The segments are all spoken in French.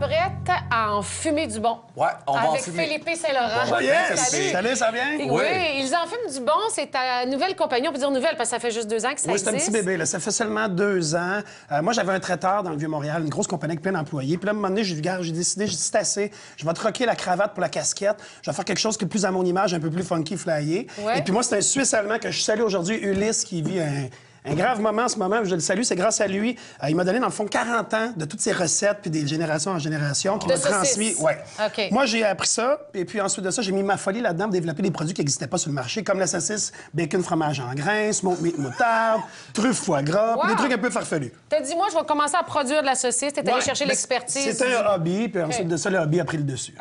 s'apprête à en fumer du bon. Ouais, on va en avec fumer. Philippe Saint-Laurent. Bon, Yes! Salut. Salut, ça vient? Oui. Oui. Ils en fument du bon. C'est ta nouvelle compagnie. On peut dire nouvelle parce que ça fait juste 2 ans que ça Oui, c'est un existe. petit bébé. Là. Ça fait seulement 2 ans. Moi, j'avais un traiteur dans le Vieux-Montréal, une grosse compagnie avec plein d'employés. Puis là, à un moment donné, j'ai décidé, j'ai dit, c'est assez. Je vais troquer la cravate pour la casquette. Je vais faire quelque chose qui est plus à mon image, un peu plus funky, flyé. Ouais. Et puis moi, c'est un Suisse allemand que je salue aujourd'hui, Ulysse, qui vit un grave moment en ce moment. Je le salue, c'est grâce à lui. Il m'a donné, dans le fond, 40 ans de toutes ses recettes, puis des générations en génération, qui De m'a transmis. saucisses. Ouais. OK. Moi, j'ai appris ça, et puis ensuite de ça, j'ai mis ma folie là-dedans pour développer des produits qui n'existaient pas sur le marché, comme la saucisse, bacon, fromage en grains, smoked meat moutarde, truffe, foie gras, puis Wow. des trucs un peu farfelus. T'as dit, moi, je vais commencer à produire de la saucisse. T'es allé Ouais, chercher mais l'expertise. C'était un hobby, puis ensuite de ça, le hobby a pris le dessus.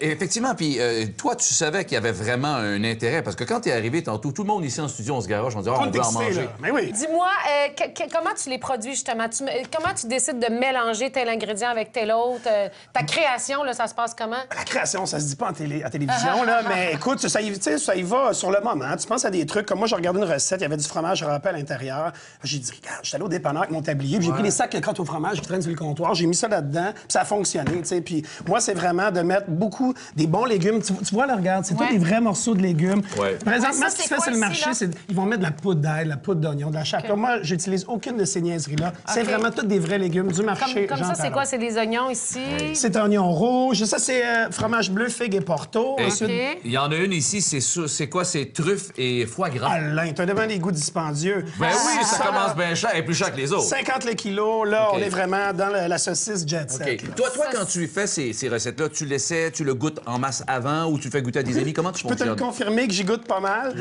Effectivement, puis toi, tu savais qu'il y avait vraiment un intérêt, parce que quand tu es arrivé tantôt, tout le monde ici en studio, on se garoche, on dit, On on est veut en excité, manger. là. Mais oui. Dis-moi, comment tu les produis, justement? Comment tu décides de mélanger tel ingrédient avec tel autre? Ta création, là, ça se passe comment? La création, ça se dit pas à télévision, là, mais écoute, ça y va sur le moment. Tu penses à des trucs, comme moi, j'ai regardé une recette, il y avait du fromage râpé à l'intérieur. J'ai dit, regarde, je suis allé au dépanneur avec mon tablier, puis j'ai pris les sacs de crottes au fromage qui traînent sur le comptoir, j'ai mis ça là-dedans, puis ça a fonctionné, tu sais. Puis moi, c'est vraiment de mettre beaucoup des bons légumes. Tu vois, là, regarde, c'est Ouais. tous des vrais morceaux de légumes. Ouais. Présentement, Ah, ça, ce qui se c'est fait quoi sur le ici, marché, là? c'est ils vont mettre de la poudre d'ail, de la poudre d'oignon, de la chapelure. Moi, j'utilise aucune de ces niaiseries-là. C'est OK. vraiment tous des vrais légumes du marché. Comme Jean ça, c'est Talon. quoi? C'est des oignons ici? C'est oignon rouge. Ça, c'est fromage bleu, figue et porto. Et- Ensuite, OK. Il y en a une ici, c'est quoi? C'est truffe et foie gras. Alain, t'as devant des goûts dispendieux. Ben oui, ça commence bien cher et plus cher que les autres. 50 le kilo, là, OK. on est vraiment dans la saucisse jet set. OK. là. Toi, quand tu fais ces recettes-là, tu le goûtes en masse avant ou tu le fais goûter à des amis? Comment tu Je peux te le fonctionnes? confirmer que j'y goûte pas mal.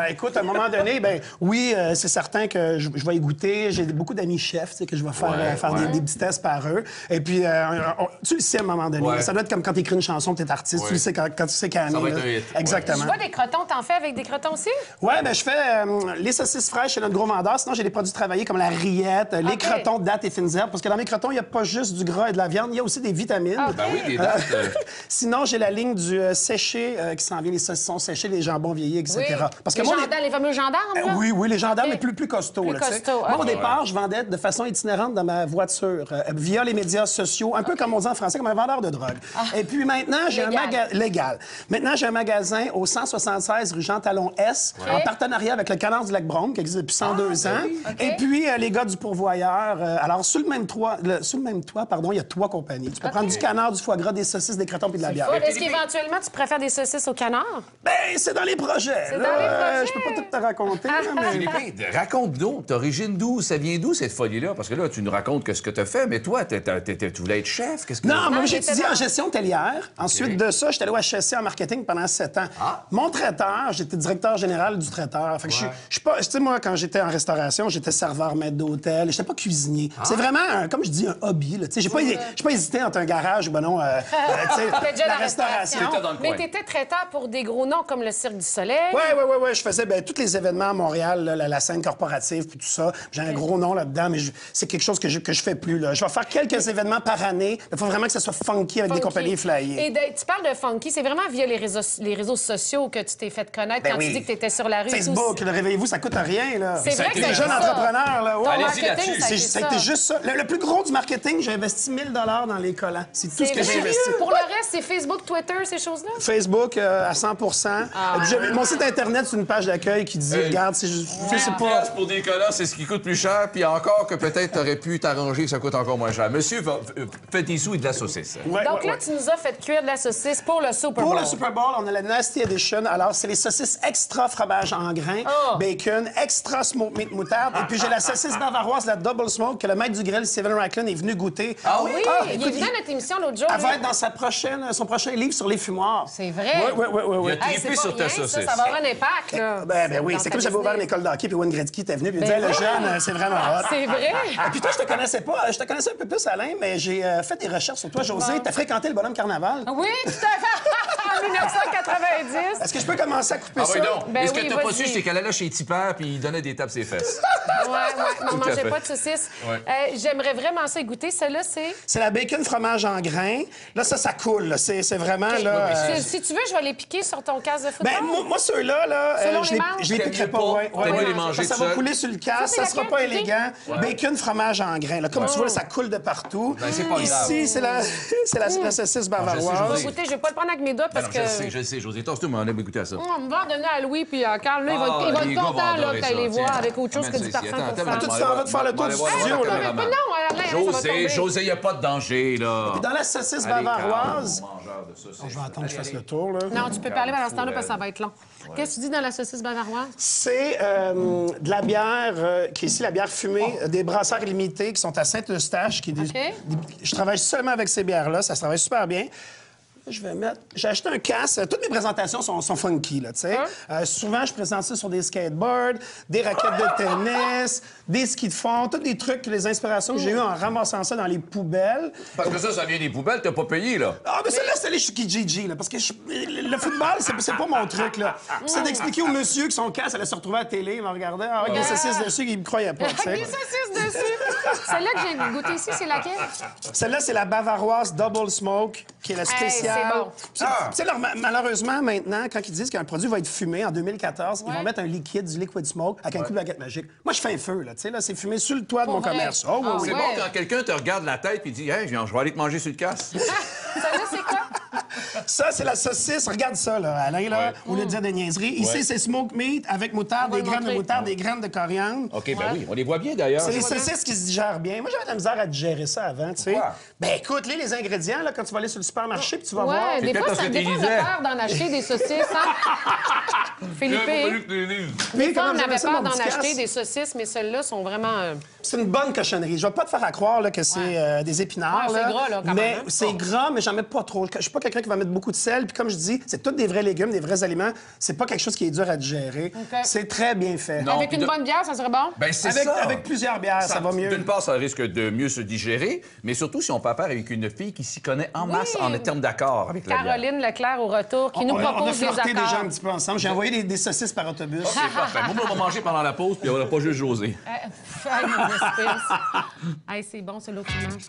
Écoute, à un moment donné, ben oui, c'est certain que je vais y goûter. J'ai beaucoup d'amis chefs, tu sais, que je vais faire, Ouais, faire ouais. des petits tests par eux. Et puis, tu le sais à un moment donné. Ouais. Ça doit être comme quand tu écris une chanson, tu es artiste. Ouais. Tu le sais quand tu sais qu'elle Ça va être un hit. Exactement. Je vois des crotons. T'en fais avec des crotons aussi? Ouais, ben je fais les saucisses fraîches chez notre gros vendeur. Sinon, j'ai des produits travaillés comme la rillette, les OK. crotons de dattes et fines herbes. Parce que dans mes crotons, il n'y a pas juste du gras et de la viande, il y a aussi des vitamines. Ah, Ben oui, des dates. Sinon, j'ai la ligne du séché qui s'en vient, les saucissons séchés, les jambons vieillis, etc. Oui. Parce que les, moi, gendarmes, les fameux gendarmes, là? oui, les gendarmes, OK. mais plus costauds. Plus là, tu sais. costauds, Moi, au OK. départ, je vendais de façon itinérante dans ma voiture, via les médias sociaux, un peu comme on dit en français, comme un vendeur de drogue. Et puis maintenant, j'ai un Légal. magasin... Légal. Maintenant, j'ai un magasin au 176 rue Jean Talon S, en partenariat avec le Canard du Lac-Brome, qui existe depuis 102 ans. OK. Et puis, les gars du pourvoyeur. Alors, sous le même toit, il y a 3 compagnies. Tu peux prendre du canard, du foie gras, des saucisses, des crotons puis de la bière. Est-ce qu'éventuellement, tu préfères des saucisses au canard? Ben, c'est dans les projets. C'est là. dans les projets. Je peux pas tout te raconter, là, mais... Philippe, raconte-nous, t'origines d'où? Ça vient d'où, cette folie-là? Parce que là, tu nous racontes que ce que t'as fait, mais toi, tu voulais être chef. Qu'est-ce que... Non, moi, j'ai j'étais étudié dans- en gestion hôtelière. Ensuite de ça, j'étais allé au HSC en marketing pendant 7 ans. Ah. Mon traiteur, j'étais directeur général du traiteur. Fait que je suis pas... Tu sais, moi, quand j'étais en restauration, j'étais serveur maître d'hôtel. J'étais pas cuisinier. C'est vraiment, comme je dis, un hobby. Là. Tu sais, j'ai pas hésité entre un garage ou, ben non, tu sais, T'étais déjà la dans la restauration. T'étais dans le Mais coin. t'étais traiteur pour des gros noms comme le Cirque du Soleil. Ouais. Je faisais tous les événements à Montréal, là, la scène corporative, puis tout ça. J'ai un gros nom là-dedans, mais c'est quelque chose que je fais plus. Là. Je vais faire quelques événements par année. Il faut vraiment que ça soit funky avec des Funky. compagnies flyées. Et tu parles de funky, c'est vraiment via les réseaux sociaux que tu t'es fait connaître Ben quand oui. tu dis que tu étais sur la rue. Facebook, le réveillez-vous, ça coûte rien. Là. C'est vrai que Les c'est jeunes ça. entrepreneurs, là. Ton ouais. Allez-y marketing, là-dessus. ça a été Ça a ça. été juste ça. Le plus gros du marketing, j'ai investi 1000 $ dans les collants. C'est tout ce que j'ai C'est investi. vrai. Pour le reste, c'est Facebook, Twitter, ces choses-là? Facebook à 100 Et puis, mon site Internet, c'est une page d'accueil qui dit, regarde, c'est juste... Je sais pas... Pour des collants, c'est ce qui coûte plus cher, puis encore que peut-être t'aurais pu t'arranger que ça coûte encore moins cher. Monsieur, faites des sous et de la saucisse. Ouais, Donc ouais, là, ouais. tu nous as fait cuire de la saucisse pour le Super Bowl. Pour le Super Bowl, on a la Nasty Edition. Alors, c'est les saucisses extra fromage en grains, Oh. bacon, extra smoked meat moutarde. Et puis, j'ai la saucisse bavaroise, la double smoke, que le maître du grill, Steven Racklin, est venu goûter. Ah oui, il est écoute, venu à notre émission l'autre jour. Elle va là. être dans son prochain livre sur les fumoirs. C'est vrai? Oui. Il a Hey, trippé c'est sur pas ta rien, saucisse. Ça va avoir un impact, là. Ben oui, Dans c'est ta comme j'avais ouvert une business. école de hockey, puis Wayne Gretzky était venu, puis il Ben disait, le oui. jeune, c'est vraiment hot. C'est vrai? Et puis toi, je te connaissais pas. Je te connaissais un peu plus, Alain, mais j'ai fait des recherches sur toi. José, t'as fréquenté le bonhomme carnaval? Oui, tout à fait. en 1990. Est-ce que je peux commencer à couper Ah ça? oui, donc. Ben Et ce que oui, t'as pas vas-y. su, c'est qu'elle allait chez Tipper puis il donnait des tapes ses fesses. Ouais, mais on Tout à mangeait fait. pas de saucisses. Ouais. J'aimerais vraiment ça goûter. Celle-là, c'est... C'est la bacon fromage en grains. Là, ça coule. Là. C'est vraiment, là... Si tu veux, je vais les piquer sur ton casque de football. Ben, moi ceux-là, là, Selon je les les manches? je les piquerai T'aimes pas. mieux Ouais, pas? T'aimes mieux les manger ça tout va seul? couler sur le casque, Ça, ça c'est sera laquelle, pas tu dis? élégant. Bacon fromage en grains. Là. Comme tu vois, là, ça coule de partout. Ben, c'est pas grave. Ici, c'est la saucisse Je bavaroise. vais goûter. Je vais pas le prendre avec mes doigts parce Non, que... je le sais, José. Toi, on a goûté à ça. On va en donner à Louis puis à Carl. Là, il va les être gars vont content là, adorer que tu les ça. voir Tiens. avec autre chose que Amène du ça ici. parfum Attends, pour attends, faire. Toi, tu t'en vas te faire le tour du studio, là. Mais non, Alain, ça va tomber. José, il n'y a pas de danger, là. Dans la saucisse Allez, bavaroise... Carl, mangeur de saucisses. Je vais attendre que je fasse le tour, là. Non, tu peux parler pendant ce temps-là parce que ça va être long. Qu'est-ce que tu dis dans la saucisse bavaroise? C'est de la bière, qui est ici la bière fumée, des brasseurs limités qui sont à Saint-Eustache. Je travaille seulement avec ces bières-là, ça se travaille super bien. Je vais mettre... J'ai acheté un casque. Toutes mes présentations sont funky, là, tu sais. Souvent, je présente ça sur des skateboards, des raquettes de tennis, des skis de fond, tous des trucs, les inspirations que j'ai eues en ramassant ça dans les poubelles. Parce que ça vient des poubelles, t'as pas payé, là. Ah, mais celle-là, c'est les Gigi, là, parce que le football, c'est pas mon truc, là. Puis c'est d'expliquer au monsieur que son casque allait se retrouver à la télé, il me regardait, avec des saucisses dessus, il me croyait pas, tu sais. Des saucisses dessus. Celle-là que j'ai goûté ici, c'est laquelle? Celle-là, c'est la bavaroise Double Smoke, qui est la spéciale. c'est bon. Tu sais, malheureusement, maintenant, quand ils disent qu'un produit va être fumé en 2014, ils vont mettre un liquide, du liquid smoke, avec un coup de baguette magique. Moi, je fais un feu, là. Tu sais, là, c'est fumé sur le toit de mon vrai? commerce. Oh, oui, Ah, oui. C'est Ouais. bon quand quelqu'un te regarde la tête et dit « Hey, je vais aller te manger sur le casse. » Celle-là, c'est quoi? Ça, c'est la saucisse. Regarde ça, là, Alain, là, au lieu de dire des niaiseries. Ici, c'est smoke meat avec moutarde, On va des le graines de montrer. moutarde, des graines de coriandre. OK, ben oui, on les voit bien, d'ailleurs. C'est les saucisses qui se digèrent bien. Moi, j'avais de la misère à digérer ça avant, tu sais. Pourquoi? Ben écoute, les ingrédients, là, quand tu vas aller sur le supermarché, puis tu vas voir. Ouais, des peut-être fois, parce que des fois, on a t'es peur d'en acheter des saucisses, hein? Philippe, des fois, on avait peur d'en acheter des saucisses, mais celles-là sont vraiment... C'est une bonne cochonnerie. Je vais pas te faire à croire là, que c'est des épinards. Ouais, c'est là, gras, là, quand mais même, hein? c'est gras, mais j'en mets pas trop. Je suis pas quelqu'un qui va mettre beaucoup de sel. Puis comme je dis, c'est tous des vrais légumes, des vrais aliments. C'est pas quelque chose qui est dur à digérer. OK. C'est très bien fait. Non. Avec puis une de- bonne bière, ça serait bon? Ben, c'est Avec, ça. avec plusieurs bières, ça va mieux. D'une part, ça risque de mieux se digérer, mais surtout si on peut faire avec une fille qui s'y connaît en masse en termes d'accord avec la bière. Caroline Leclerc au retour, qui nous on a propose des flirté déjà un accords. petit peu ensemble. J'ai envoyé des saucisses par autobus. C'est parfait. Moi, on va manger pendant la pause, puis on va pas juste José. Hey, mon espèce. Hey, c'est bon, c'est l'autre fromage.